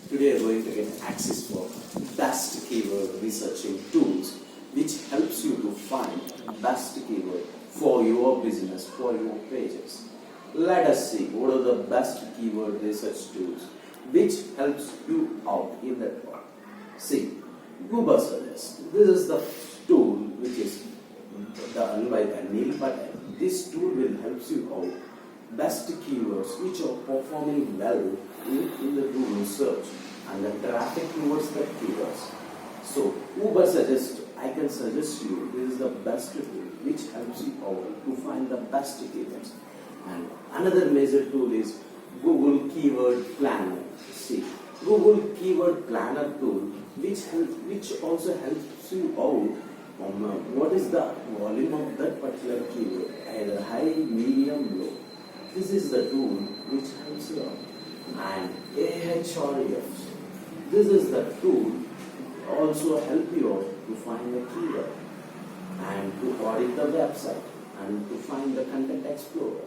Today we are going to get access for best keyword researching tools which helps you to find best keyword for your business, for your pages. Let us see what are the best keyword research tools which helps you out in that part. See, Google Suggest. This is the tool which is done by Neil Patel. This tool will help you out best keywords which are performing well in the Google search and the traffic towards the keywords. So Uber Suggest, I can suggest you this is the best tool which helps you out to find the best keywords. And another major tool is Google Keyword Planner. See, Google Keyword Planner tool which also helps you out on what is the volume of that particular keyword, either high, medium, low. This is the tool which helps you out. And Ahrefs. This is the tool also help you out to find the keyword and to audit the website and to find the content explorer.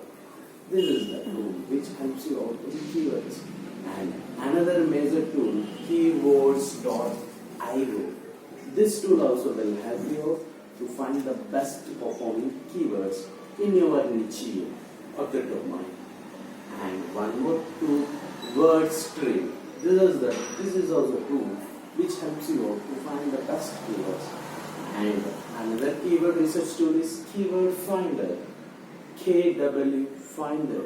This is the tool which helps you out in keywords. And another major tool, keywords.io. This tool also will help you out to find the best performing keywords in your niche of the domain. And one more tool, WordStream. This is also a tool which helps you out to find the best keywords. And another keyword research tool is Keyword Finder, KW Finder.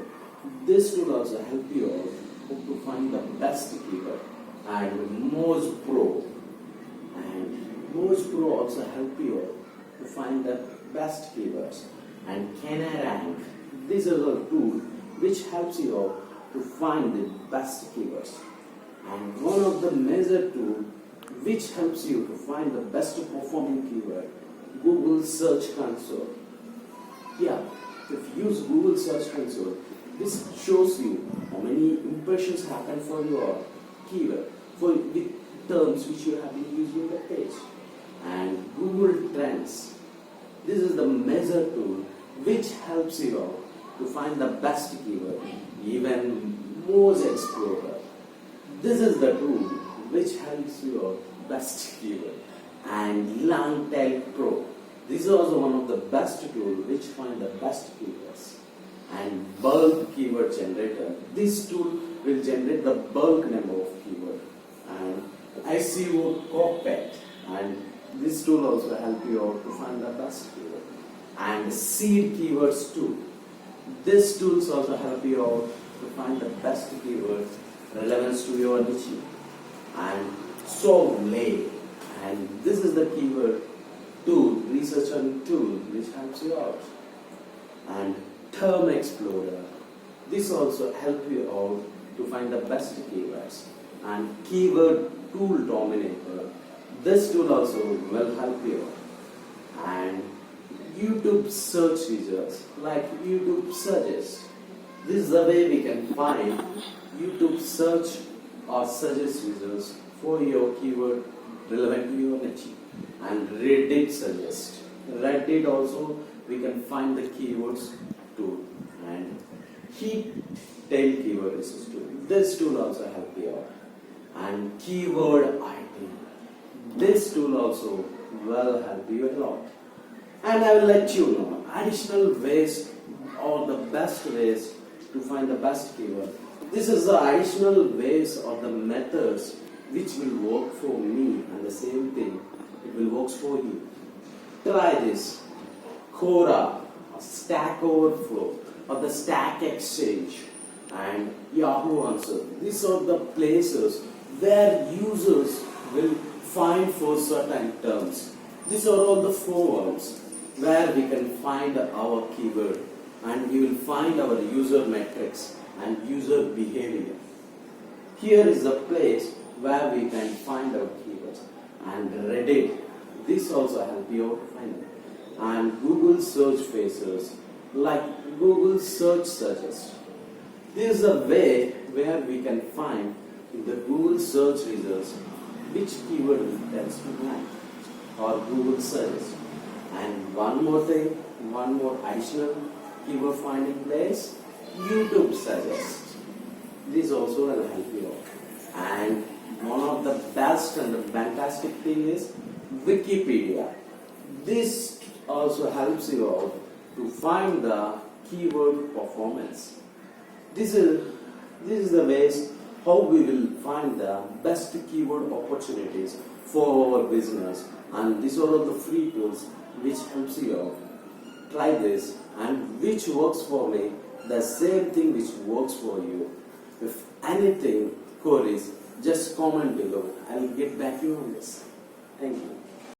This tool also help you out to find the best keyword. And Moz Pro. And Moz Pro also help you out to find the best keywords. And CanaRank. This is a tool which helps you out to find the best keywords. And one of the major tools which helps you to find the best performing keyword, Google Search Console. Yeah, if you use Google Search Console, this shows you how many impressions happen for your keyword, for the terms which you have been using in the page. And Google Trends. This is the major tool which helps you out to find the best keyword, even Moz Explorer. This is the tool which helps you out best keyword. And Longtail Pro. This is also one of the best tools which find the best keywords. And Bulk Keyword Generator. This tool will generate the bulk number of keyword. And SEO Cockpit. And this tool also help you out to find the best keyword. And Seed Keywords tool. This tools also help you out to find the best keywords relevance to your niche. And Soleil. And this is the keyword tool, research and tool which helps you out. And Term Explorer. This also help you out to find the best keywords. And Keyword Tool Dominator. This tool also will help you out. And YouTube search results like YouTube Suggest. This is the way we can find YouTube search or suggest results for your keyword relevant to your niche. And Reddit Suggest. Reddit also we can find the keywords tool. And Heat Tail Keyword Research tool. This tool also help you out. And Keyword ID. This tool also will help you a lot. And I will let you know additional ways or the best ways to find the best keyword. This is the additional ways or the methods which will work for me, and the same thing it will work for you. Try this. Quora, Stack Overflow, or the Stack Exchange, and Yahoo Answer. These are the places where users will find for certain terms. These are all the forums where we can find our keyword, and we will find our user metrics and user behavior. Here is the place where we can find our keywords. And Reddit, this also help you out to find it. And Google search phases like Google Search Suggest. This is a way where we can find in the Google search results which keyword tends to rank or Google Suggest. And one more thing, one more additional keyword finding place, YouTube Suggest. This also will help you out. And last and the fantastic thing is Wikipedia. This also helps you out to find the keyword performance. This is the ways how we will find the best keyword opportunities for our business, and these are all the free tools which helps you out. Try this, and which works for me, the same thing which works for you. If anything queries, just comment below. I will get back to you on this. Thank you.